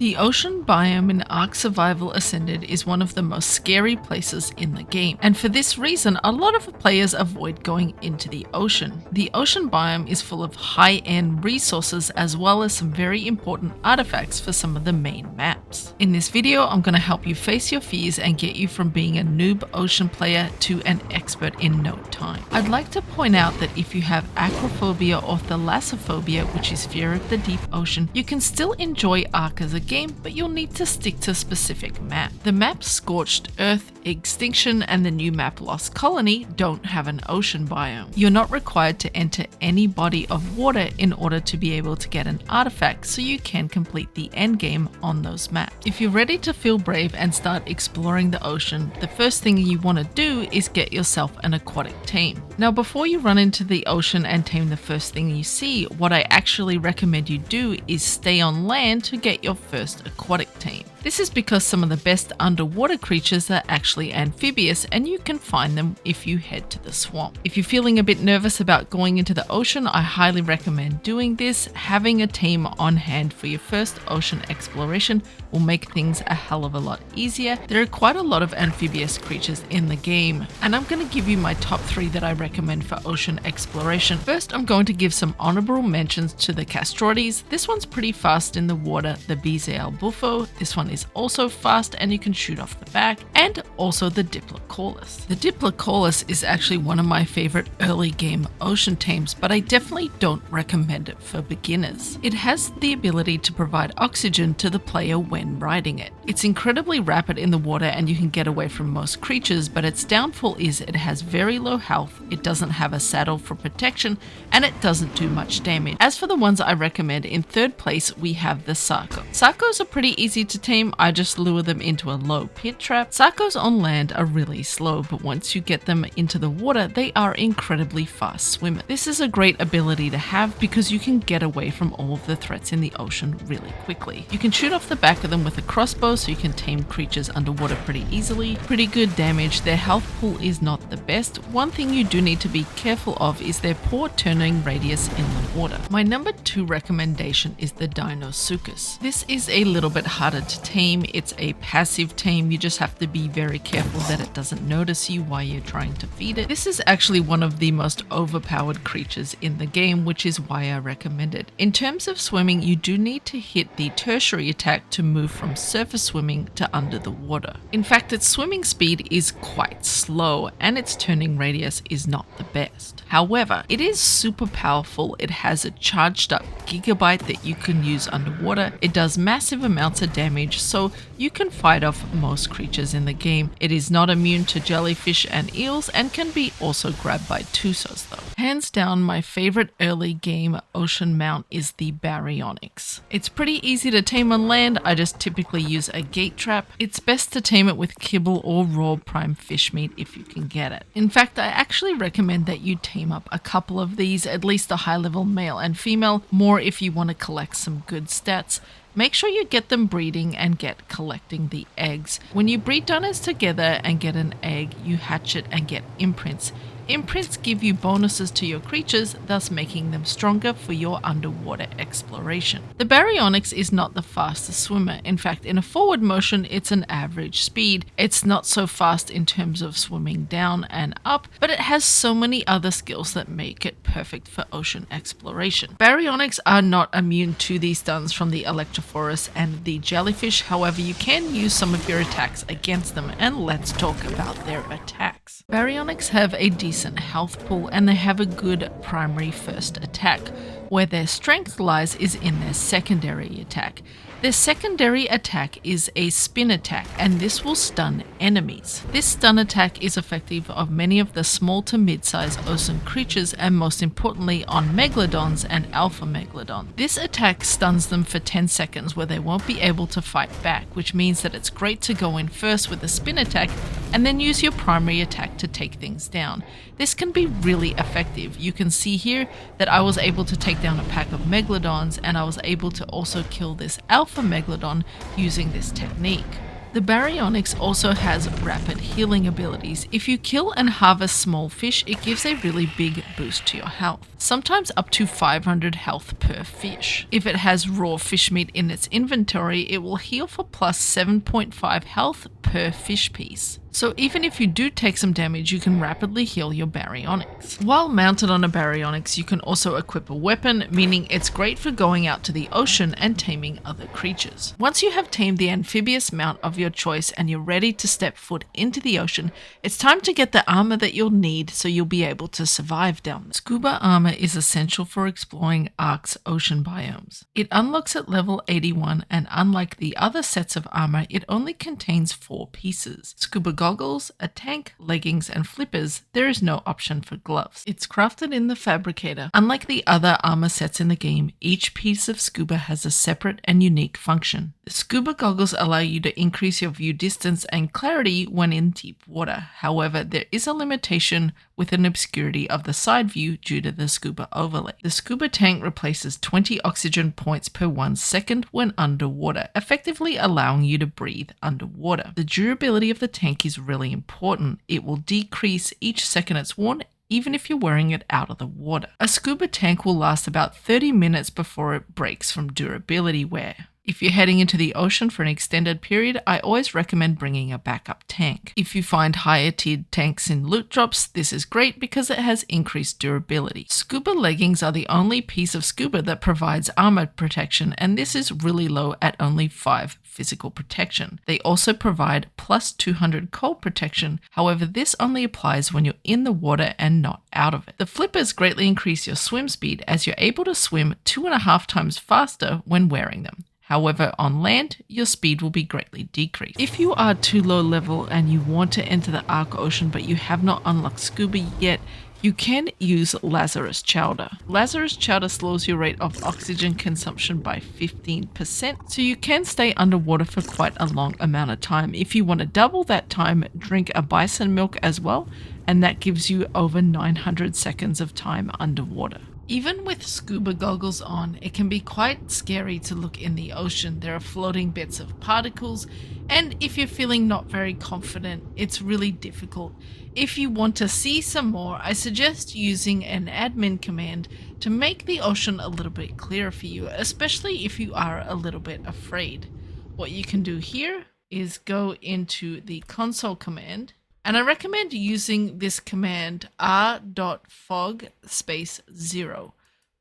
The ocean biome in Ark Survival Ascended is one of the most scary places in the game, and for this reason a lot of players avoid going into the ocean. The ocean biome is full of high-end resources as well as some very important artifacts for some of the main maps. In this video I'm going to help you face your fears and get you from being a noob ocean player to an expert in no time. I'd like to point out that if you have Aquaphobia or Thalassophobia, which is fear of the deep ocean, you can still enjoy Ark as a game, but you'll need to stick to a specific map. The maps Scorched Earth, Extinction, and the new map Lost Colony don't have an ocean biome. You're not required to enter any body of water in order to be able to get an artifact, so you can complete the endgame on those maps. If you're ready to feel brave and start exploring the ocean, the first thing you want to do is get yourself an aquatic tame. Now before you run into the ocean and tame the first thing you see, what I actually recommend you do is stay on land to get your first aquatic tame. This is because some of the best underwater creatures are actually amphibious, and you can find them if you head to the swamp. If you're feeling a bit nervous about going into the ocean, I highly recommend doing this. Having a tame on hand for your first ocean exploration will make things a hell of a lot easier. There are quite a lot of amphibious creatures in the game, and I'm going to give you my top 3 that I recommend for ocean exploration. First, I'm going to give some honorable mentions to the Castrodes. This one's pretty fast in the water. The Basilosaurus Buffo, this one is also fast and you can shoot off the back, and also the Diplocaulus. The Diplocaulus is actually one of my favorite early game ocean tames, but I definitely don't recommend it for beginners. It has the ability to provide oxygen to the player when riding it. It's incredibly rapid in the water and you can get away from most creatures, but its downfall is it has very low health, it doesn't have a saddle for protection, and it doesn't do much damage. As for the ones I recommend, in third place we have the Sarco. Sarcos are pretty easy to tame. I just lure them into a low pit trap. Sarcos on land are really slow, but once you get them into the water, they are incredibly fast swimmers. This is a great ability to have because you can get away from all of the threats in the ocean really quickly. You can shoot off the back of them with a crossbow, so you can tame creatures underwater pretty easily. Pretty good damage. Their health pool is not the best. One thing you do need to be careful of is their poor turning radius in the water. My number 2 recommendation is the Deinosuchus. This is a little bit harder to tame. It's a passive tame. You just have to be very careful that it doesn't notice you while you're trying to feed it. This is actually one of the most overpowered creatures in the game, which is why I recommend it. In terms of swimming, you do need to hit the tertiary attack to move from surface swimming to under the water. In fact, its swimming speed is quite slow and its turning radius is not the best. However, it is super powerful. It has a charged up gigabyte that you can use underwater. It does massive amounts of damage, so you can fight off most creatures in the game. It is not immune to jellyfish and eels and can be also grabbed by Tusos though. Hands down, my favorite early game ocean mount is the Baryonyx. It's pretty easy to tame on land. I just typically use a gate trap. It's best to tame it with kibble or raw prime fish meat if you can get it. In fact, I actually recommend that you tame up a couple of these, at least a high level male and female, more if you want to collect some good stats. Make sure you get them breeding and get collecting the eggs. When you breed donors together and get an egg, you hatch it and get imprints. Imprints give you bonuses to your creatures, thus making them stronger for your underwater exploration. The Baryonyx is not the fastest swimmer. In fact, in a forward motion, it's an average speed. It's not so fast in terms of swimming down and up, but it has so many other skills that make it perfect for ocean exploration. Baryonyx are not immune to the stuns from the Electrophorus and the jellyfish. However, you can use some of your attacks against them, and let's talk about their attacks. Baryonyx have a decent health pool and they have a good primary first attack. Where their strength lies is in their secondary attack. Their secondary attack is a spin attack, and this will stun enemies. This stun attack is effective of many of the small to mid-sized ocean creatures, and most importantly on Megalodons and Alpha Megalodon. This attack stuns them for 10 seconds where they won't be able to fight back, which means that it's great to go in first with a spin attack and then use your primary attack to take things down. This can be really effective. You can see here that I was able to take down a pack of Megalodons, and I was able to also kill this Alpha Megalodon using this technique. The Baryonyx also has rapid healing abilities. If you kill and harvest small fish, it gives a really big boost to your health, sometimes up to 500 health per fish. If it has raw fish meat in its inventory, it will heal for plus 7.5 health per fish piece. So even if you do take some damage, you can rapidly heal your Baryonyx. While mounted on a Baryonyx, you can also equip a weapon, meaning it's great for going out to the ocean and taming other creatures. Once you have tamed the amphibious mount of your choice and you're ready to step foot into the ocean, it's time to get the armor that you'll need so you'll be able to survive down there. Scuba armor is essential for exploring Ark's ocean biomes. It unlocks at level 81, and unlike the other sets of armor, it only contains 4 pieces. Scuba goggles, a tank, leggings, and flippers. There is no option for gloves. It's crafted in the fabricator. Unlike the other armor sets in the game, each piece of scuba has a separate and unique function. The scuba goggles allow you to increase your view distance and clarity when in deep water. However, there is a limitation with an obscurity of the side view due to the scuba overlay. The scuba tank replaces 20 oxygen points per 1 second when underwater, effectively allowing you to breathe underwater. The durability of the tank is really important. It will decrease each second it's worn, even if you're wearing it out of the water. A scuba tank will last about 30 minutes before it breaks from durability wear. If you're heading into the ocean for an extended period, I always recommend bringing a backup tank. If you find higher tiered tanks in loot drops, this is great because it has increased durability. Scuba leggings are the only piece of scuba that provides armor protection, and this is really low at only 5 physical protection. They also provide plus 200 cold protection, however this only applies when you're in the water and not out of it. The flippers greatly increase your swim speed as you're able to swim 2.5 times faster when wearing them. However, on land, your speed will be greatly decreased. If you are too low level and you want to enter the Ark Ocean but you have not unlocked scuba yet, you can use Lazarus Chowder. Lazarus Chowder slows your rate of oxygen consumption by 15%, so you can stay underwater for quite a long amount of time. If you want to double that time, drink a bison milk as well, and that gives you over 900 seconds of time underwater. Even with scuba goggles on, it can be quite scary to look in the ocean. There are floating bits of particles, and if you're feeling not very confident, it's really difficult. If you want to see some more, I suggest using an admin command to make the ocean a little bit clearer for you, especially if you are a little bit afraid. What you can do here is go into the console command, and I recommend using this command r.fog_0.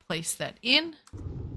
Place that in,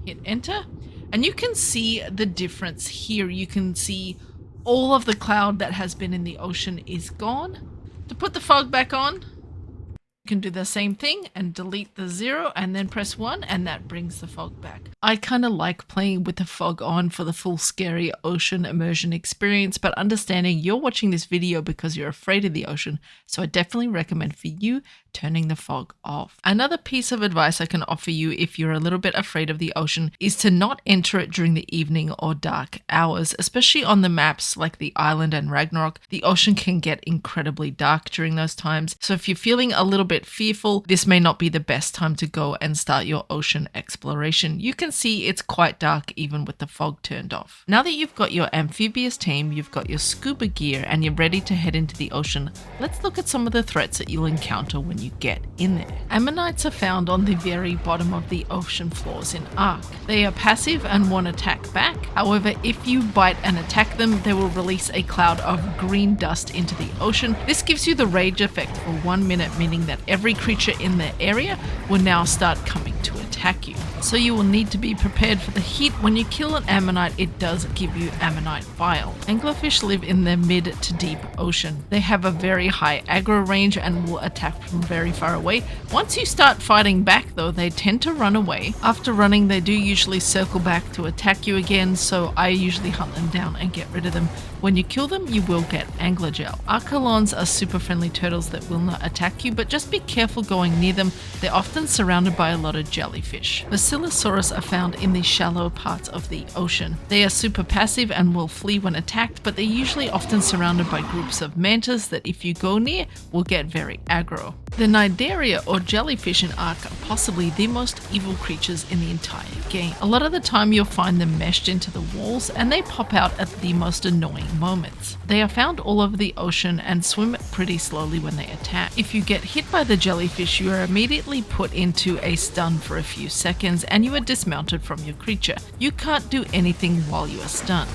hit enter, and you can see the difference here. You can see all of the cloud that has been in the ocean is gone. To put the fog back on, you can do the same thing and delete the 0 and then press 1, and that brings the fog back. I kind of like playing with the fog on for the full scary ocean immersion experience, but understanding you're watching this video because you're afraid of the ocean, so I definitely recommend for you turning the fog off. Another piece of advice I can offer you if you're a little bit afraid of the ocean is to not enter it during the evening or dark hours, especially on the maps like the island and Ragnarok. The ocean can get incredibly dark during those times, so if you're feeling a little bit fearful, this may not be the best time to go and start your ocean exploration. You can see it's quite dark even with the fog turned off. Now that you've got your amphibious tame, you've got your scuba gear, and you're ready to head into the ocean, let's look at some of the threats that you'll encounter when you get in there. Ammonites are found on the very bottom of the ocean floors in Ark. They are passive and won't attack back. However, if you bite and attack them, they will release a cloud of green dust into the ocean. This gives you the rage effect for 1 minute, meaning that every creature in the area will now start coming to attack you. So you will need to be prepared for the heat. When you kill an ammonite, it does give you ammonite bile. Anglerfish live in the mid to deep ocean. They have a very high aggro range and will attack from very far away. Once you start fighting back though, they tend to run away. After running, they do usually circle back to attack you again, so I usually hunt them down and get rid of them. When you kill them, you will get angler gel. Archelons are super friendly turtles that will not attack you, but just be careful going near them. They're often surrounded by a lot of jellyfish. jellyfish. Basilosaurus are found in the shallow parts of the ocean. They are super passive and will flee when attacked, but they're usually often surrounded by groups of mantas that if you go near will get very aggro. The Cnidaria or jellyfish in Ark are possibly the most evil creatures in the entire game. A lot of the time you'll find them meshed into the walls and they pop out at the most annoying moments. They are found all over the ocean and swim pretty slowly when they attack. If you get hit by the jellyfish, you are immediately put into a stun for a few seconds and you are dismounted from your creature. You can't do anything while you are stunned.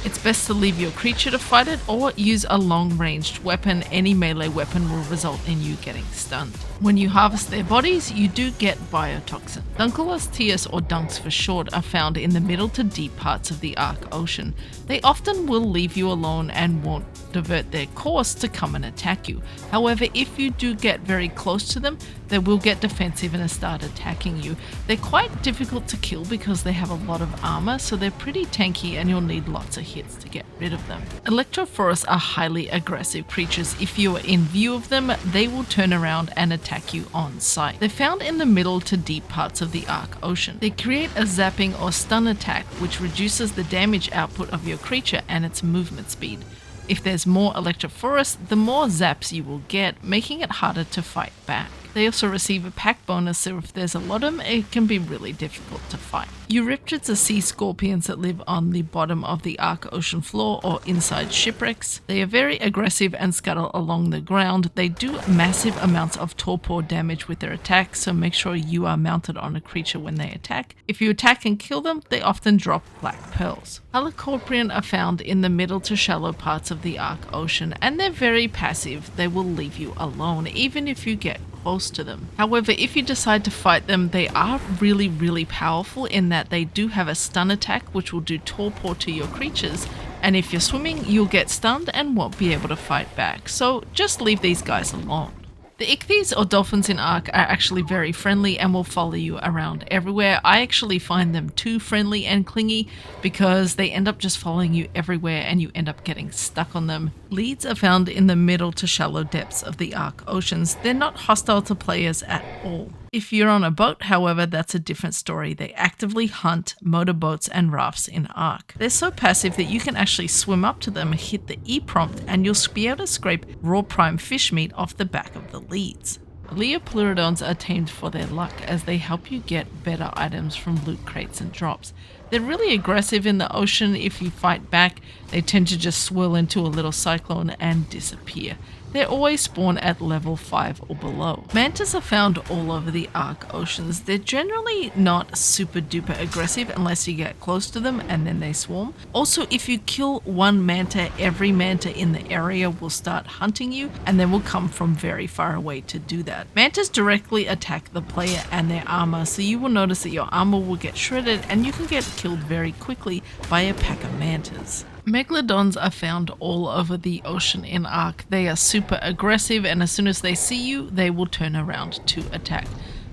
It's best to leave your creature to fight it or use a long-ranged weapon. Any melee weapon will result in you getting stunned. When you harvest their bodies, you do get biotoxin. Dunkleosteus, or dunks for short, are found in the middle to deep parts of the Ark Ocean. They often will leave you alone and won't divert their course to come and attack you. However, if you do get very close to them, they will get defensive and start attacking you. They're quite difficult to kill because they have a lot of armor, so they're pretty tanky and you'll need lots of hits to get rid of them. Electrophorus are highly aggressive creatures. If you are in view of them, they will turn around and attack you on sight. They're found in the middle to deep parts of the Ark Ocean. They create a zapping or stun attack which reduces the damage output of your creature and its movement speed. If there's more Electrophorus, the more zaps you will get, making it harder to fight back. They also receive a pack bonus, so if there's a lot of them, it can be really difficult to fight. Eurypterids are sea scorpions that live on the bottom of the Ark Ocean floor or inside shipwrecks. They are very aggressive and scuttle along the ground. They do massive amounts of torpor damage with their attacks, so make sure you are mounted on a creature when they attack. If you attack and kill them, they often drop black pearls. Halicorprion are found in the middle to shallow parts of the Ark Ocean, and they're very passive. They will leave you alone, even if you get close to them. However, if you decide to fight them, they are really powerful in that they do have a stun attack which will do torpor to your creatures, and if you're swimming, you'll get stunned and won't be able to fight back. So just leave these guys alone. The ichthys or dolphins in Ark are actually very friendly and will follow you around everywhere. I actually find them too friendly and clingy because they end up just following you everywhere and you end up getting stuck on them. Leeds are found in the middle to shallow depths of the Ark Oceans. They're not hostile to players at all. If you're on a boat, however, that's a different story. They actively hunt motorboats and rafts in Ark. They're so passive that you can actually swim up to them, hit the E prompt, and you'll be able to scrape raw prime fish meat off the back of the leads. Liopleurodons are tamed for their luck as they help you get better items from loot crates and drops. They're really aggressive in the ocean. If you fight back, they tend to just swirl into a little cyclone and disappear. They always spawn at level 5 or below. Mantas are found all over the Ark Oceans. They're generally not super duper aggressive unless you get close to them and then they swarm. Also, if you kill one manta, every manta in the area will start hunting you and they will come from very far away to do that. Mantas directly attack the player and their armor, so you will notice that your armor will get shredded and you can get killed very quickly by a pack of mantas. Megalodons are found all over the ocean in Ark. They are super aggressive and as soon as they see you, they will turn around to attack.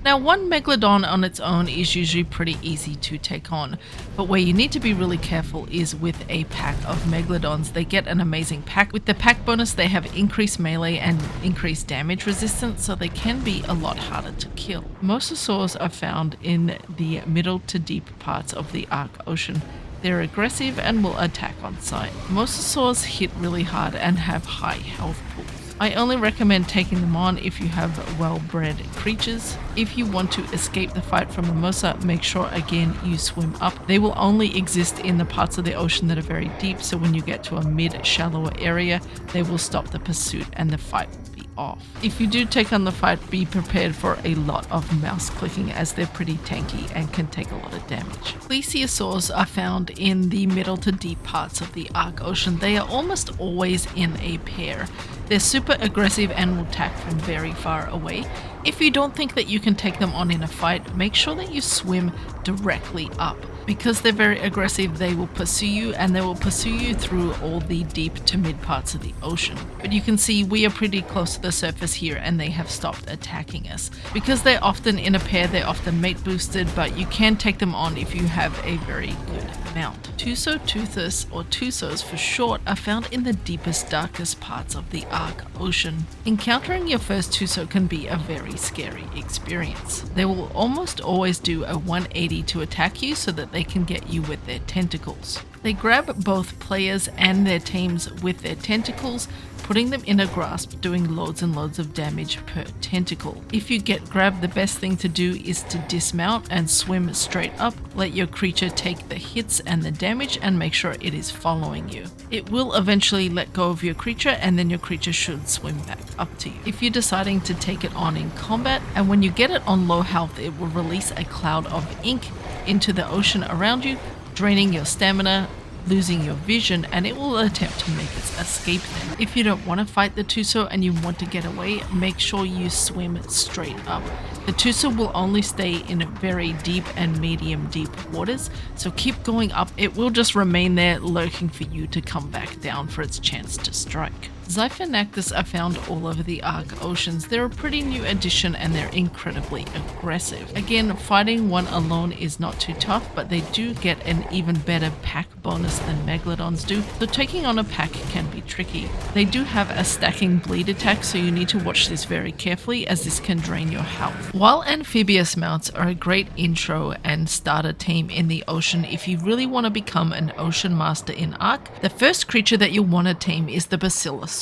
Now, one Megalodon on its own is usually pretty easy to take on, but where you need to be really careful is with a pack of Megalodons. They get an amazing pack. With the pack bonus, they have increased melee and increased damage resistance, so they can be a lot harder to kill. Mosasaurs are found in the middle to deep parts of the Ark Ocean. They're aggressive and will attack on sight. Mosasaurs hit really hard and have high health pools. I only recommend taking them on if you have well-bred creatures. If you want to escape the fight from a Mosa, make sure again you swim up. They will only exist in the parts of the ocean that are very deep, so when you get to a mid-shallower area, they will stop the pursuit and the fight will be off. If you do take on the fight, be prepared for a lot of mouse clicking as they're pretty tanky and can take a lot of damage. Plesiosaurs are found in the middle to deep parts of the Ark Ocean. They are almost always in a pair. They're super aggressive and will attack from very far away. If you don't think that you can take them on in a fight, make sure that you swim directly up. Because they're very aggressive, they will pursue you and they will pursue you through all the deep to mid parts of the ocean. But you can see we are pretty close to the surface here and they have stopped attacking us. Because they're often in a pair, they're often mate boosted, but you can take them on if you have a very good mount. Tusoteuthis, or Tusos for short, are found in the deepest, darkest parts of the Ark Ocean. Encountering your first Tuso can be a very very scary experience. They will almost always do a 180 to attack you so that they can get you with their tentacles. They grab both players and their tames with their tentacles, putting them in a grasp, doing loads and loads of damage per tentacle. If you get grabbed, the best thing to do is to dismount and swim straight up, let your creature take the hits and the damage and make sure it is following you. It will eventually let go of your creature and then your creature should swim back up to you. If you're deciding to take it on in combat, and when you get it on low health, it will release a cloud of ink into the ocean around you, draining your stamina, losing your vision, and it will attempt to make its escape then. If you don't want to fight the Tuso and you want to get away, make sure you swim straight up. The Tuso will only stay in very deep and medium deep waters, so keep going up. It will just remain there lurking for you to come back down for its chance to strike. Xiphactinus are found all over the Arc Oceans. They're a pretty new addition and they're incredibly aggressive. Again, fighting one alone is not too tough, but they do get an even better pack bonus than Megalodons do, so taking on a pack can be tricky. They do have a stacking bleed attack, so you need to watch this very carefully as this can drain your health. While amphibious mounts are a great intro and starter tame in the ocean, if you really want to become an ocean master in Arc, the first creature that you'll want to tame is the Basilosaurus.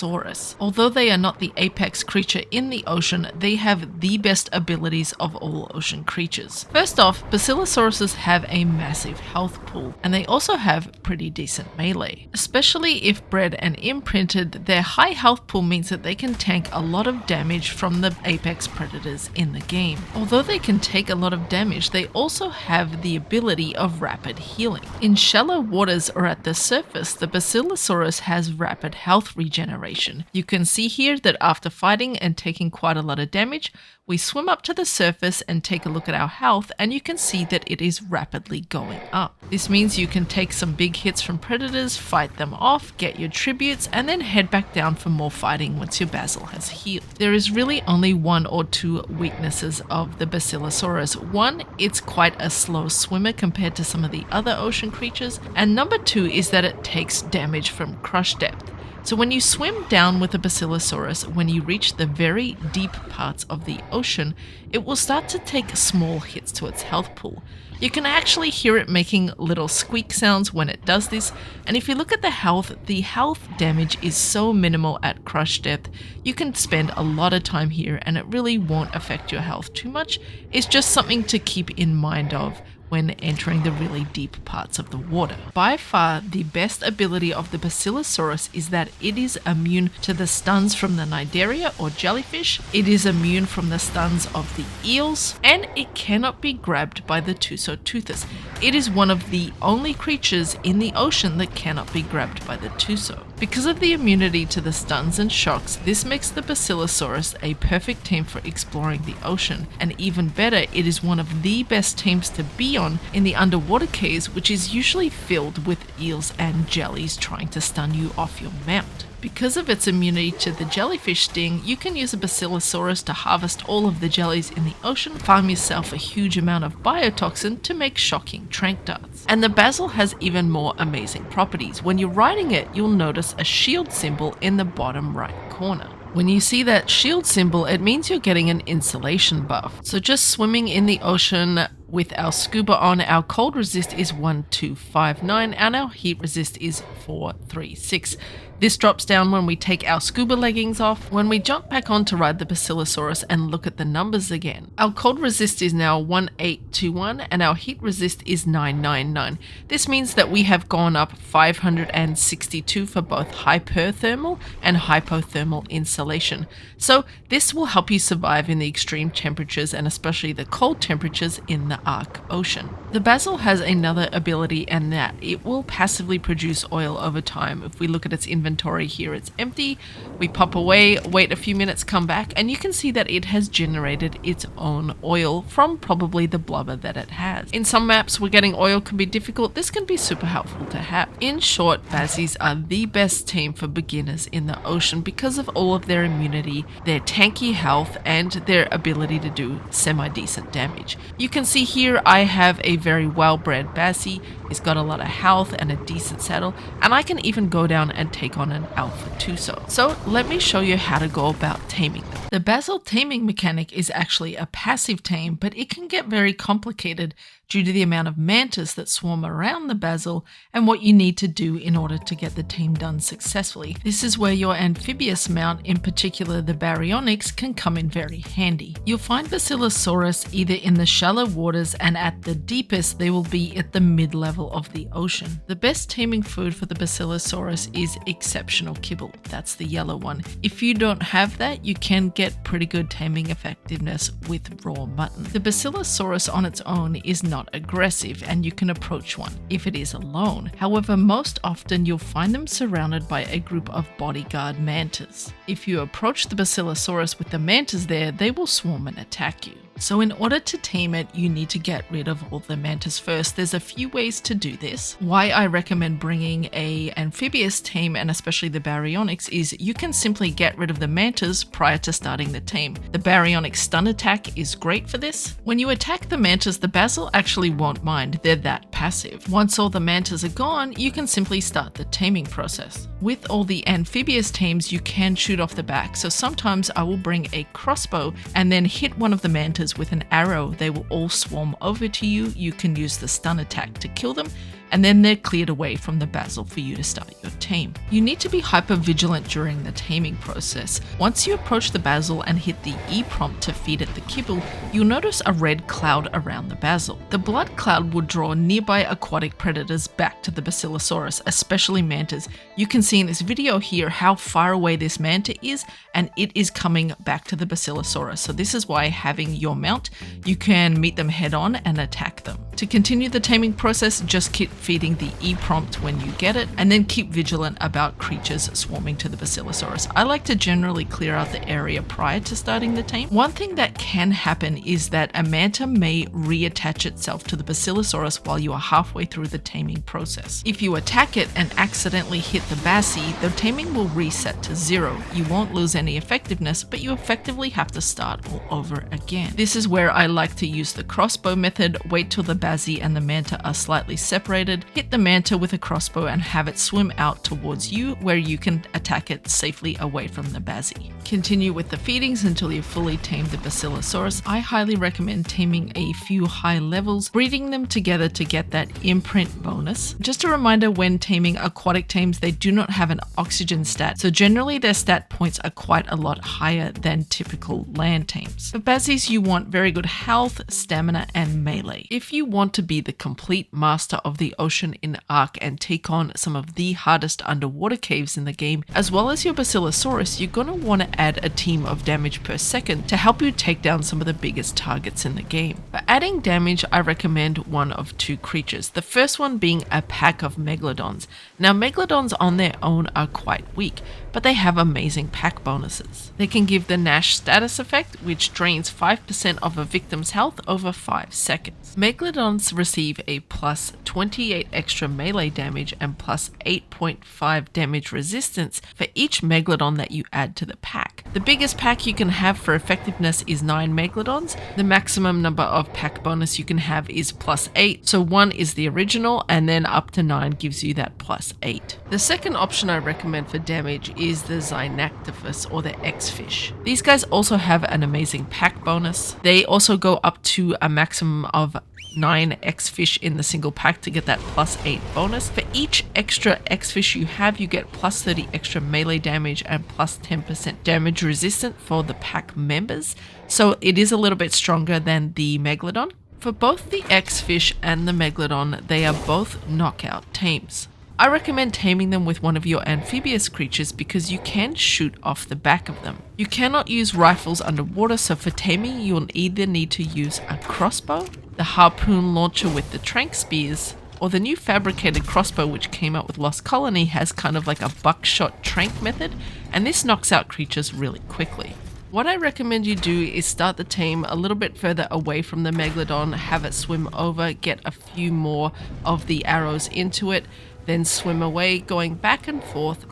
Although they are not the apex creature in the ocean, they have the best abilities of all ocean creatures. First off, Basilosauruses have a massive health pool, and they also have pretty decent melee. Especially if bred and imprinted, their high health pool means that they can tank a lot of damage from the apex predators in the game. Although they can take a lot of damage, they also have the ability of rapid healing. In shallow waters or at the surface, the Basilosaurus has rapid health regeneration. You can see here that after fighting and taking quite a lot of damage, we swim up to the surface and take a look at our health, and you can see that it is rapidly going up. This means you can take some big hits from predators, fight them off, get your tributes, and then head back down for more fighting once your Basil has healed. There is really only one or two weaknesses of the Basilosaurus. One, it's quite a slow swimmer compared to some of the other ocean creatures, and number two is that it takes damage from crush depth. So when you swim down with a Basilosaurus, when you reach the very deep parts of the ocean, it will start to take small hits to its health pool. You can actually hear it making little squeak sounds when it does this, and if you look at the health damage is so minimal at crush depth, you can spend a lot of time here and it really won't affect your health too much. It's just something to keep in mind of when entering the really deep parts of the water. By far, the best ability of the Basilosaurus is that it is immune to the stuns from the Cnidaria or jellyfish, it is immune from the stuns of the eels, and it cannot be grabbed by the Tusoteuthis. It is one of the only creatures in the ocean that cannot be grabbed by the Tuso. Because of the immunity to the stuns and shocks, this makes the Basilosaurus a perfect tame for exploring the ocean, and even better, it is one of the best tames to be on in the underwater caves, which is usually filled with eels and jellies trying to stun you off your mount. Because of its immunity to the jellyfish sting, you can use a Basilosaurus to harvest all of the jellies in the ocean, farm yourself a huge amount of biotoxin to make shocking trank darts. And the Basil has even more amazing properties. When you're riding it, you'll notice a shield symbol in the bottom right corner. When you see that shield symbol, it means you're getting an insulation buff. So just swimming in the ocean with our scuba on, our cold resist is 1259 and our heat resist is 436. This drops down when we take our scuba leggings off. When we jump back on to ride the Basilosaurus and look at the numbers again, our cold resist is now 1821 and our heat resist is 999. This means that we have gone up 562 for both hyperthermal and hypothermal insulation. So this will help you survive in the extreme temperatures and especially the cold temperatures in the Arc Ocean. The Basil has another ability, and that it will passively produce oil over time. If we look at its inventory here, it's empty. We pop away, wait a few minutes, come back, and you can see that it has generated its own oil from probably the blubber that it has. In some maps where getting oil can be difficult, this can be super helpful to have. In short, Basis are the best team for beginners in the ocean because of all of their immunity, their tanky health, and their ability to do semi-decent damage. You can see here I have a very well-bred Bassie. He's got a lot of health and a decent saddle, and I can even go down and take on an Alpha Tuso. So let me show you how to go about taming them. The Basil taming mechanic is actually a passive tame, but it can get very complicated due to the amount of mantas that swarm around the basil and what you need to do in order to get the tame done successfully. This is where your amphibious mount, in particular the Baryonyx, can come in very handy. You'll find Basilosaurus either in the shallow waters, and at the deepest they will be at the mid-level of the ocean. The best taming food for the Basilosaurus is exceptional kibble. That's the yellow one. If you don't have that, you can get pretty good taming effectiveness with raw mutton. The Basilosaurus on its own is not aggressive, and you can approach one if it is alone. However, most often you'll find them surrounded by a group of bodyguard mantas. If you approach the Basilosaurus with the mantas there, they will swarm and attack you. So in order to tame it, you need to get rid of all the mantas first. There's a few ways to do this. Why I recommend bringing a amphibious tame, and especially the Baryonyx, is you can simply get rid of the mantas prior to starting the tame. The Baryonyx stun attack is great for this. When you attack the mantas, the basil actually won't mind. They're that passive. Once all the mantas are gone, you can simply start the taming process. With all the amphibious tames, you can shoot off the back. So sometimes I will bring a crossbow and then hit one of the mantas with an arrow. They will all swarm over to you. You can use the stun attack to kill them, and then they're cleared away from the basil for you to start your tame. You need to be hyper vigilant during the taming process. Once you approach the basil and hit the E prompt to feed it the kibble, you'll notice a red cloud around the basil. The blood cloud will draw nearby aquatic predators back to the Basilosaurus, especially mantas. You can see in this video here how far away this manta is, and it is coming back to the Basilosaurus. So this is why having your mount, you can meet them head on and attack them. To continue the taming process, just keep feeding the E prompt when you get it, and then keep vigilant about creatures swarming to the Basilosaurus. I like to generally clear out the area prior to starting the tame. One thing that can happen is that a manta may reattach itself to the Basilosaurus while you are halfway through the taming process. If you attack it and accidentally hit the Bassie, the taming will reset to 0. You won't lose any effectiveness, but you effectively have to start all over again. This is where I like to use the crossbow method. Wait till the Bassie and the manta are slightly separated, hit the manta with a crossbow and have it swim out towards you, where you can attack it safely away from the Bassie. Continue with the feedings until you've fully tamed the Basilosaurus. I highly recommend taming a few high levels, breeding them together to get that imprint bonus. Just a reminder, when taming aquatic tames, they do not have an oxygen stat, so generally their stat points are quite a lot higher than typical land tames. For Bassies, you want very good health, stamina, and melee. If you want to be the complete master of the ocean in Ark and take on some of the hardest underwater caves in the game, as well as your Basilosaurus, you're going to want to add a team of damage per second to help you take down some of the biggest targets in the game. For adding damage, I recommend one of two creatures. The first one being a pack of Megalodons. Now, Megalodons on their own are quite weak, but they have amazing pack bonuses. They can give the Nash status effect, which drains 5% of a victim's health over 5 seconds. Megalodons receive a plus 28 extra melee damage and plus 8.5 damage resistance for each Megalodon that you add to the pack. The biggest pack you can have for effectiveness is 9 Megalodons. The maximum number of pack bonus you can have is plus 8, so 1 is the original, and then up to 9 gives you that plus 8. The second option I recommend for damage is the Xiphactinus, or the X-Fish. These guys also have an amazing pack bonus. They also go up to a maximum of 9 X-Fish in the single pack to get that plus 8 bonus. For each extra X-Fish you have, you get plus 30 extra melee damage and plus 10% damage resistant for the pack members. So it is a little bit stronger than the Megalodon. For both the X-Fish and the Megalodon, they are both knockout tames. I recommend taming them with one of your amphibious creatures because you can shoot off the back of them. You cannot use rifles underwater, so for taming you'll either need to use a crossbow, the harpoon launcher with the trank spears, or the new fabricated crossbow which came out with Lost Colony has kind of like a buckshot trank method, and this knocks out creatures really quickly. What I recommend you do is start the tame a little bit further away from the Megalodon, have it swim over, get a few more of the arrows into it, then swim away, going back and forth,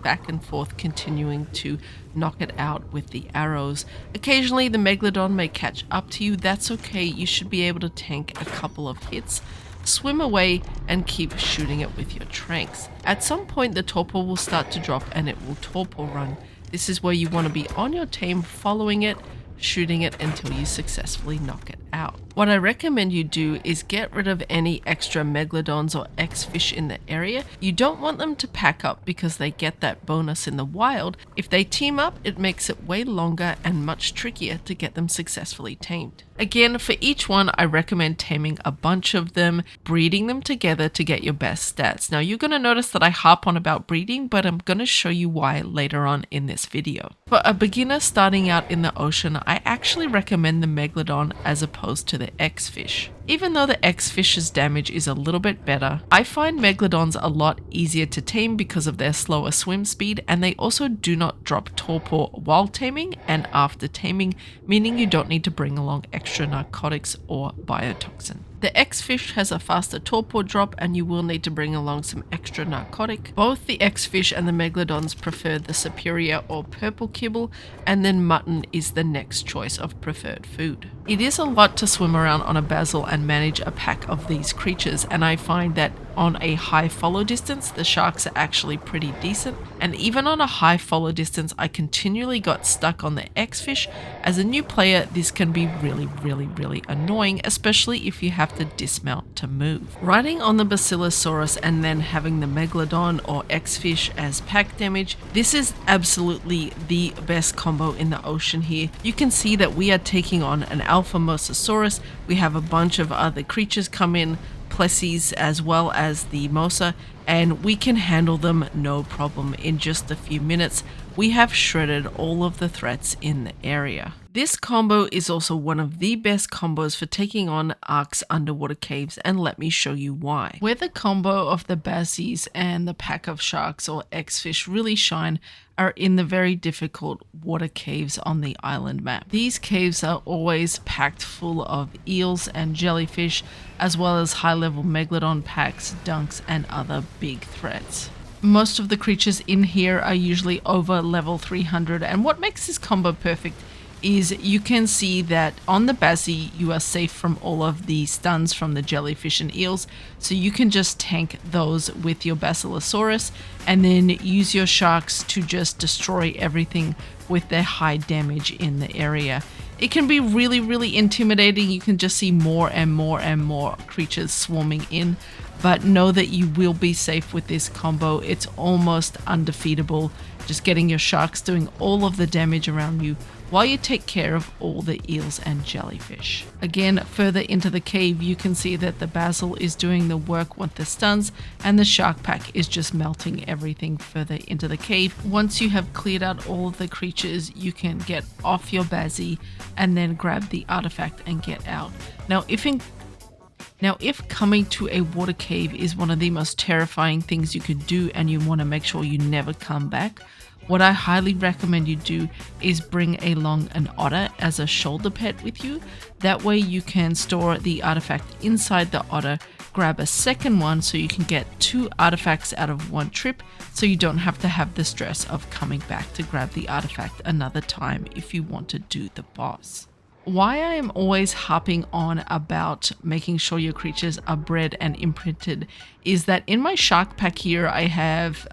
continuing to knock it out with the arrows. Occasionally the Megalodon may catch up to you. That's okay, you should be able to tank a couple of hits. Swim away and keep shooting it with your tranks. At some point the torpor will start to drop and it will torpor run. This is where you want to be on your tame, following it, shooting it until you successfully knock it out. What I recommend you do is get rid of any extra Megalodons or X-fish in the area. You don't want them to pack up because they get that bonus in the wild. If they team up, it makes it way longer and much trickier to get them successfully tamed. Again, for each one, I recommend taming a bunch of them, breeding them together to get your best stats. Now, you're going to notice that I harp on about breeding, but I'm going to show you why later on in this video. For a beginner starting out in the ocean, I actually recommend the Megalodon as opposed to the X-fish. Even though the X-fish's damage is a little bit better, I find Megalodons a lot easier to tame because of their slower swim speed, and they also do not drop torpor while taming and after taming, meaning you don't need to bring along extra narcotics or biotoxin. The X-fish has a faster torpor drop and you will need to bring along some extra narcotic. Both the X-fish and the Megalodons prefer the superior or purple kibble, and then mutton is the next choice of preferred food. It is a lot to swim around on a basil and manage a pack of these creatures, and I find that on a high follow distance, the sharks are actually pretty decent, and even on a high follow distance, I continually got stuck on the X-fish. As a new player, this can be really annoying, especially if you have to dismount to move. Riding on the Basilosaurus and then having the Megalodon or X-fish as pack damage, this is absolutely the best combo in the ocean here. You can see that we are taking on an alpha Mosasaurus. We have a bunch of other creatures come in, Plesies as well as the Mosa, and we can handle them no problem. In just a few minutes, we have shredded all of the threats in the area. This combo is also one of the best combos for taking on Ark's underwater caves, and let me show you why. Where the combo of the Bassies and the pack of sharks or X-fish really shine are in the very difficult water caves on the island map. These caves are always packed full of eels and jellyfish, as well as high-level Megalodon packs, dunks, and other big threats. Most of the creatures in here are usually over level 300, and what makes this combo perfect is you can see that on the Bassi you are safe from all of the stuns from the jellyfish and eels, so you can just tank those with your Basilosaurus and then use your sharks to just destroy everything with their high damage in the area. It can be really intimidating. You can just see more and more creatures swarming in, but know that you will be safe with this combo. It's almost undefeatable, just getting your sharks doing all of the damage around you while you take care of all the eels and jellyfish. Again, further into the cave, you can see that the basil is doing the work with the stuns, and the shark pack is just melting everything further into the cave. Once you have cleared out all of the creatures, you can get off your Bazzi and then grab the artifact and get out. Now, if coming to a water cave is one of the most terrifying things you could do and you want to make sure you never come back, what I highly recommend you do is bring along an otter as a shoulder pet with you. That way you can store the artifact inside the otter, grab a second one so you can get 2 artifacts out of one trip, so you don't have to have the stress of coming back to grab the artifact another time if you want to do the boss. Why I am always harping on about making sure your creatures are bred and imprinted is that in my shark pack here, I have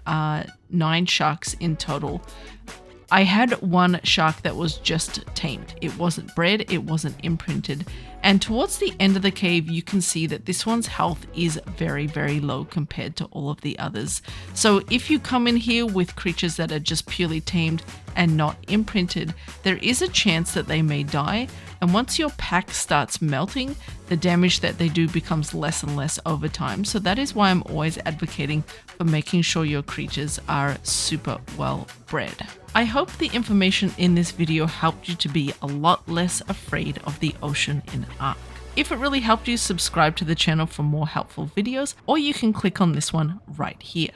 9 sharks in total. I had one shark that was just tamed. It wasn't bred, it wasn't imprinted. And towards the end of the cave, you can see that this one's health is very low compared to all of the others. So if you come in here with creatures that are just purely tamed and not imprinted, there is a chance that they may die. And once your pack starts melting, the damage that they do becomes less and less over time. So that is why I'm always advocating for making sure your creatures are super well bred. I hope the information in this video helped you to be a lot less afraid of the ocean in Ark. If it really helped you, subscribe to the channel for more helpful videos, or you can click on this one right here.